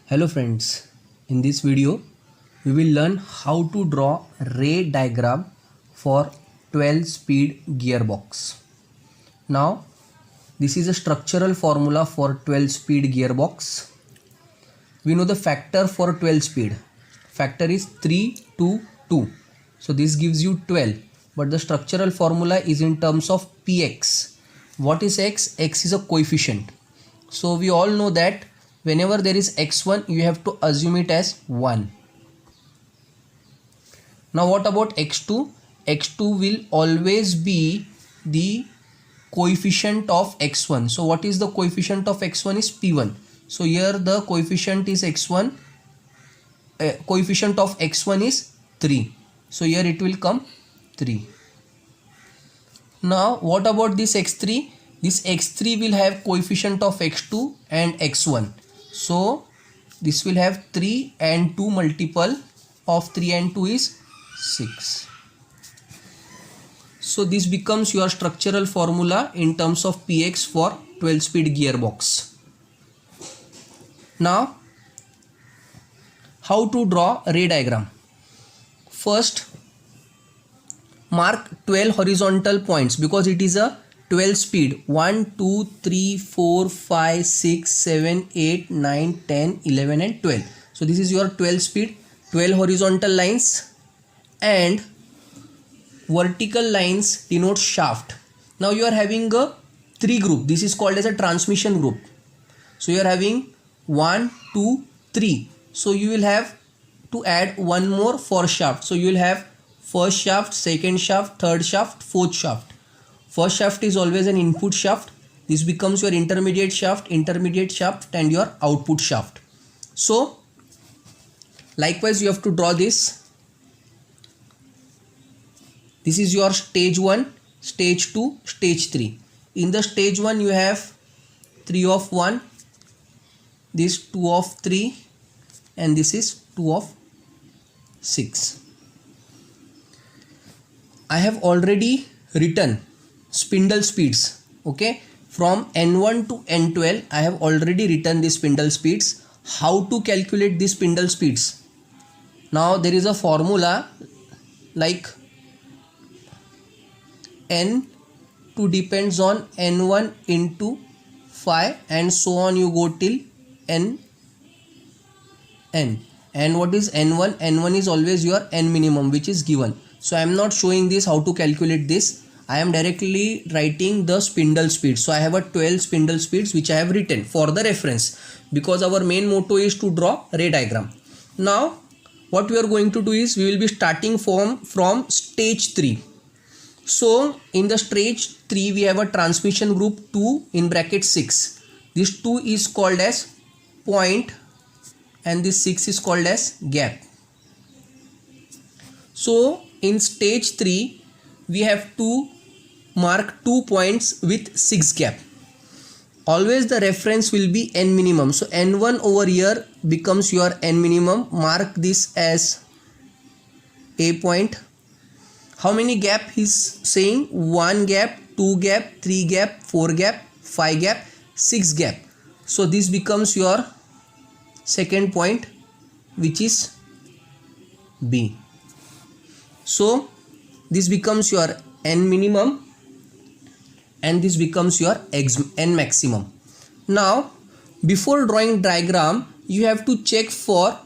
Hello friends, in this video we will learn how to draw ray diagram for 12 speed gearbox. Now this is a structural formula for 12 speed gearbox. We know the factor for 12 speed. Factor is 3, 2, 2. So this gives you 12, but the structural formula is in terms of px. What is x? X is a coefficient. So we all know that whenever there is x1 you have to assume it as 1. Now what about x2? X2 will always be the coefficient of x1. So what is the coefficient of x1 is p1. So here the coefficient is x1, coefficient of x1 is 3. So here it will come 3. Now what about this x3? This x3 will have coefficient of x2 and x1. So this will have 3 and 2 multiple of 3 and 2 is 6. So this becomes your structural formula in terms of px for 12 speed gearbox. Now how to draw a ray diagram? First mark 12 horizontal points because it is a 12 speed 1 2 3 4 5 6 7 8 9 10 11 and 12. So this is your 12 speed, 12 horizontal lines and vertical lines denote shaft. Now you are having a 3 group. This is called as a transmission group. So you are having 1 2 3. So you will have to add one more for shaft. So you will have first shaft, second shaft, third shaft, fourth shaft. First shaft is always an input shaft. This becomes your intermediate shaft, and your output shaft. So likewise you have to draw this. This is your stage 1, stage 2, stage 3. In the stage 1 you have 3 of 1, this 2 of 3 and this is 2 of 6. I have already written spindle speeds. Okay, from N1 to N12 I have already written the spindle speeds. How to calculate the spindle speeds? Now there is a formula like N2 depends on N1 into phi and so on you go till N. And what is N1? N1 is always your N minimum which is given. So I am not showing this how to calculate this. I am directly writing the spindle speed. So I have a 12 spindle speeds which I have written for the reference because our main motto is to draw ray diagram. Now what we are going to do is we will be starting from stage 3. So in the stage 3 we have a transmission group 2 in bracket 6. This 2 is called as point and this 6 is called as gap. So in stage 3 we have to mark 2 points with 6 gap. Always the reference will be N minimum. So N1 over here becomes your N minimum. Mark this as A point. How many gap he's saying? 1 gap, 2 gap, 3 gap, 4 gap, 5 gap, 6 gap. So this becomes your second point which is B. So this becomes your N minimum and this becomes your N maximum. Now before drawing diagram you have to check for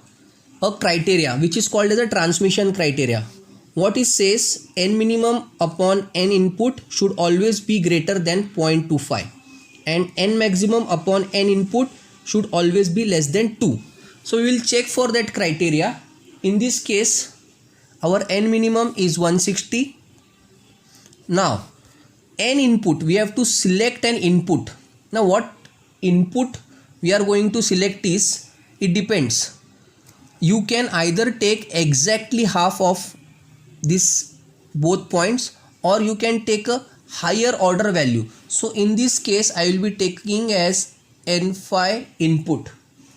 a criteria which is called as a transmission criteria. What it says, N minimum upon N input should always be greater than 0.25 and N maximum upon N input should always be less than 2. So we will check for that criteria. In this case our N minimum is 160. Now N input, we have to select an input. Now what input we are going to select is, it depends. You can either take exactly half of this both points or you can take a higher order value. So in this case I will be taking as N phi input.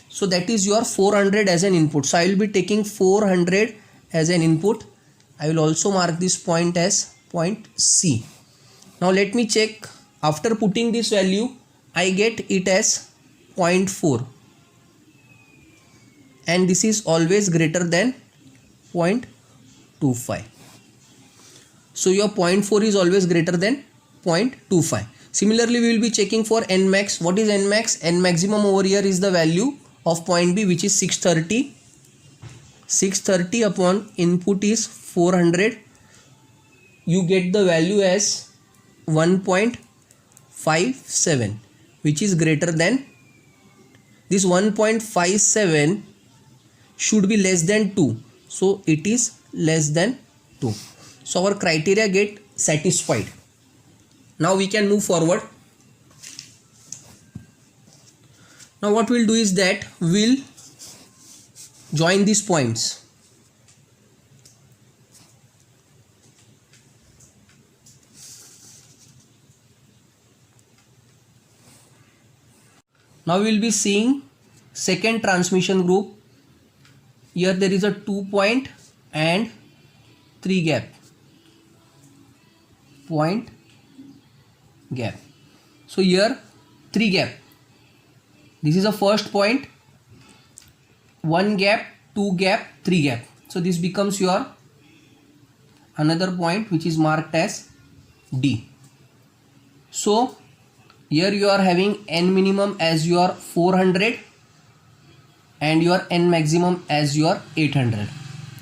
So that is your 400 as an input. So I will be taking 400 as an input. I will also mark this point as point C. Now let me check. After putting this value I get it as 0.4. and this is always greater than 0.25. So your 0.4 is always greater than 0.25. Similarly, we will be checking for n max. What is n max? N maximum over here is the value of point B, which is 630. 630 upon input is 400. You get the value as 1.57, which is greater than this. 1.57 should be less than 2, so it is less than 2. So our criteria get satisfied. Now we can move forward. Now what we'll do is that we'll join these points. Now we will be seeing second transmission group. Here there is a 2 point and 3 gap. Point gap. So here 3 gap. This is the first point. 1 gap, 2 gap, 3 gap. So this becomes your another point which is marked as D. So here you are having n minimum as your 400 and your n maximum as your 800.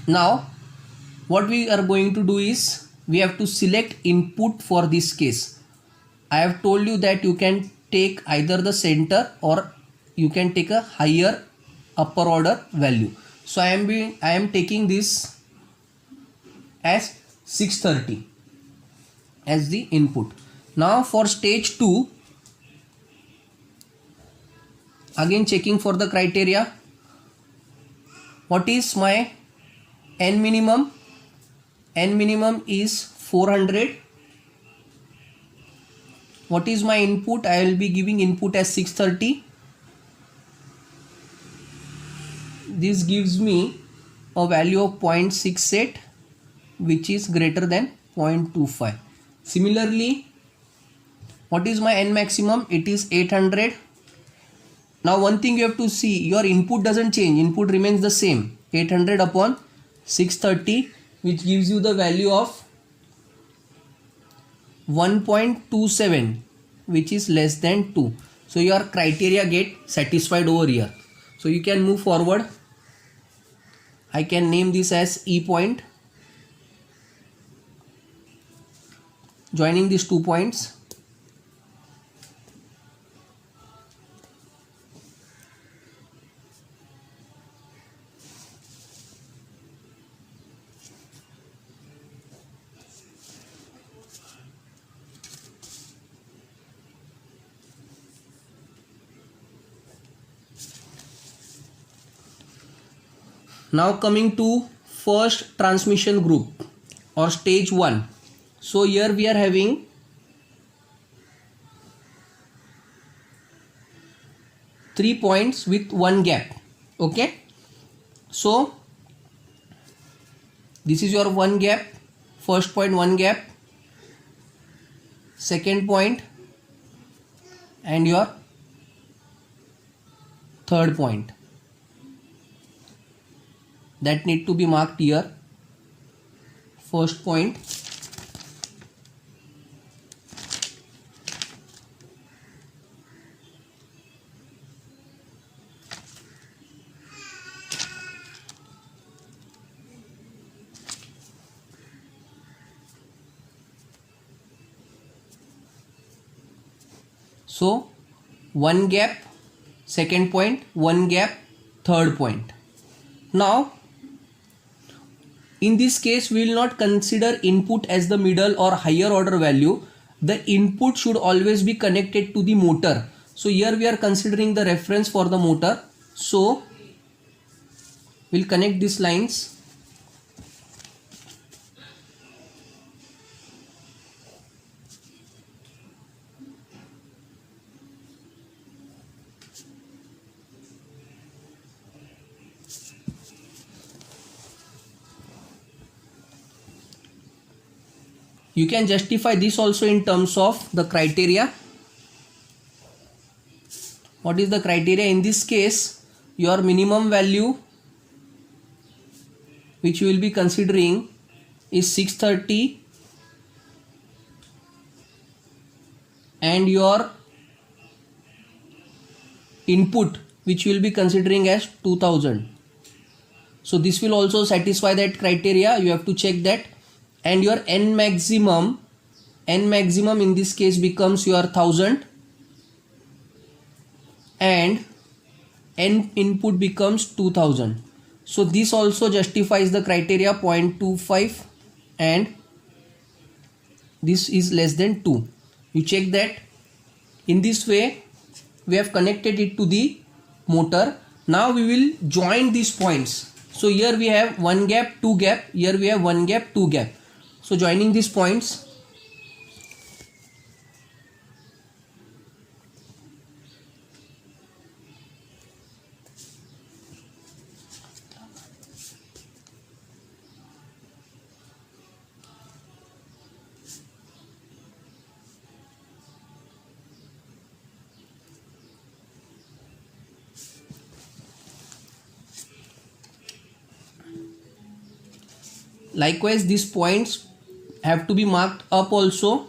Now what we are going to do is we have to select input for this case. I have told you that you can take either the center or you can take a higher upper order value. So I am taking this as 630 as the input. Now for stage 2, again checking for the criteria. What is my n minimum? N minimum is 400. What is my input? I will be giving input as 630. This gives me a value of 0.68, which is greater than 0.25. Similarly, what is my n maximum? It is 800. Now one thing you have to see, your input doesn't change, input remains the same, 800 upon 630, which gives you the value of 1.27, which is less than 2. So your criteria get satisfied over here. So you can move forward. I can name this as E point. Joining these 2 points. Now coming to first transmission group or stage 1. So here we are having three points with 1 gap. Okay. So this is your 1 gap. First point 1 gap. Second point and your third point. That need to be marked here. First point, so 1 gap, second point, 1 gap, third point. Now in this case, we will not consider input as the middle or higher order value. The input should always be connected to the motor. So here we are considering the reference for the motor. So we'll connect these lines. You can justify this also in terms of the criteria. What is the criteria? In this case, your minimum value which you will be considering is 630 and your input which you will be considering as 2000. So this will also satisfy that criteria. You have to check that. And your n maximum in this case becomes your 1000 and n input becomes 2000. So this also justifies the criteria 0.25 and this is less than 2. You check that. In this way we have connected it to the motor. Now we will join these points. So here we have 1 gap, 2 gap, here we have 1 gap, 2 gap. So joining these points, likewise these points have to be marked up also.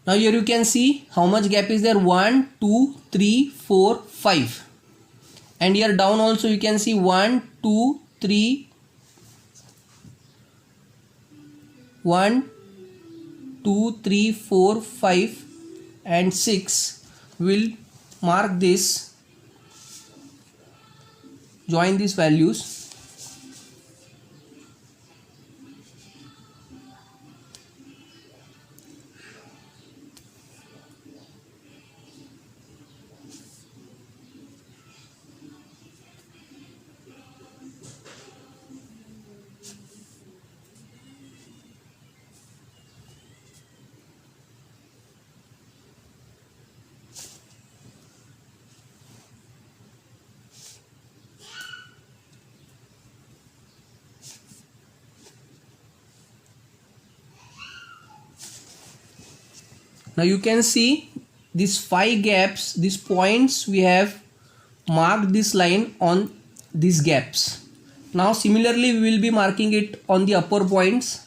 Now here you can see how much gap is there. 1, 2, 3, 4, 5. And here down also you can see 1, 2, 3, 1, 2, 3, 4, 5 and 6. Will mark this, join these values. Now you can see these 5 gaps, these points, we have marked this line on these gaps. Now similarly we will be marking it on the upper points.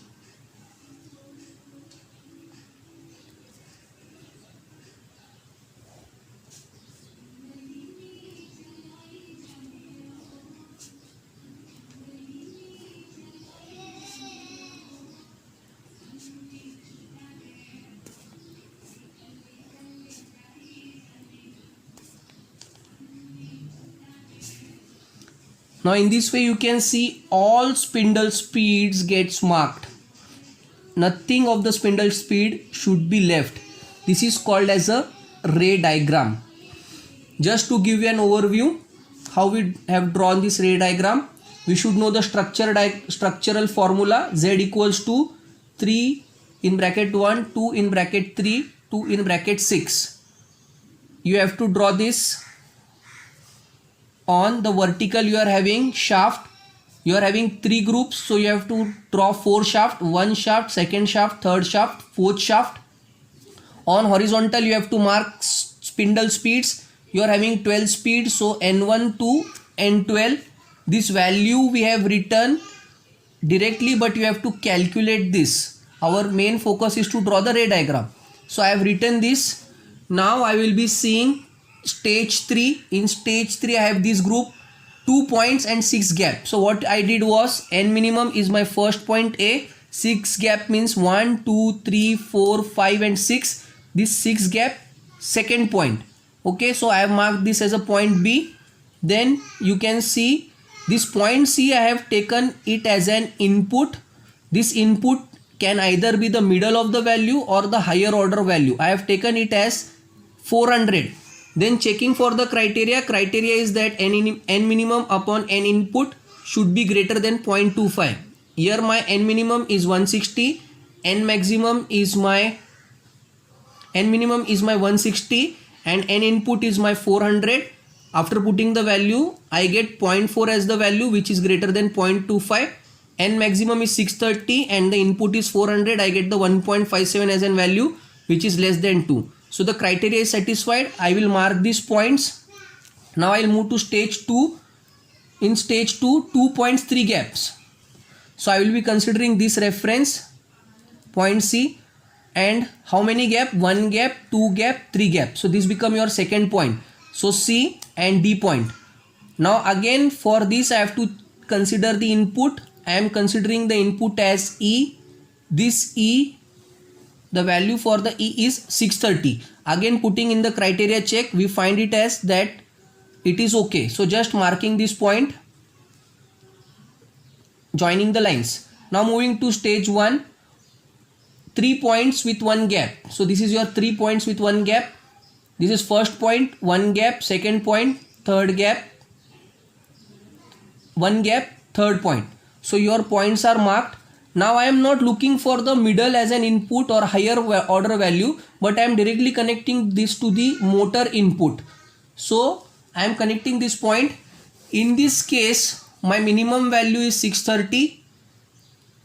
Now in this way you can see all spindle speeds gets marked. Nothing of the spindle speed should be left. This is called as a ray diagram. Just to give you an overview how we have drawn this ray diagram, we should know the structural formula. Z equals to 3 in bracket 1, 2 in bracket 3, 2 in bracket 6. You have to draw this. On the vertical you are having shaft, you are having 3 groups, so you have to draw 4 shaft, 1 shaft, 2nd shaft, 3rd shaft, 4th shaft. On horizontal you have to mark spindle speeds. You are having 12 speeds, so N1 to N12. This value we have written directly, but you have to calculate this. Our main focus is to draw the ray diagram. So I have written this. Now I will be seeing stage 3. In stage 3 I have this group, 2 points and 6 gap. So what I did was, n minimum is my first point A, 6 gap means 1, 2, 3, 4, 5 and 6. This 6 gap second point. Okay, so I have marked this as a point B. Then you can see this point C, I have taken it as an input. This input can either be the middle of the value or the higher order value. I have taken it as 400. Then checking for the criteria is that n minimum upon n input should be greater than 0.25. Here my n minimum is 160, n minimum is my 160 and n input is my 400. After putting the value I get 0.4 as the value, which is greater than 0.25. n maximum is 630 and the input is 400, I get the 1.57 as an value which is less than 2. So the criteria is satisfied. I will mark these points. Now I will move to stage 2. In stage 2, 2 points, 3 gaps. So I will be considering this reference point C, and how many gap? 1 gap, 2 gap, 3 gap. So this become your second point. So C and D point. Now again for this I have to consider the input. I am considering the input as E. This E, the value for the E is 630. Again putting in the criteria check, we find it as that it is okay. So just marking this point, joining the lines. Now moving to stage 1, 3 points with 1 gap. So this is your 3 points with 1 gap. This is first point, 1 gap, second point, third gap, 1 gap, third point. So your points are marked. Now I am not looking for the middle as an input or higher order value, but I am directly connecting this to the motor input. So I am connecting this point. In this case, my minimum value is 630,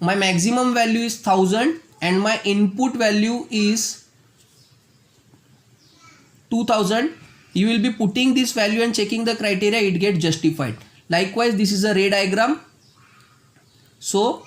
my maximum value is 1000, and my input value is 2000. You will be putting this value and checking the criteria, it gets justified. Likewise, this is a ray diagram. So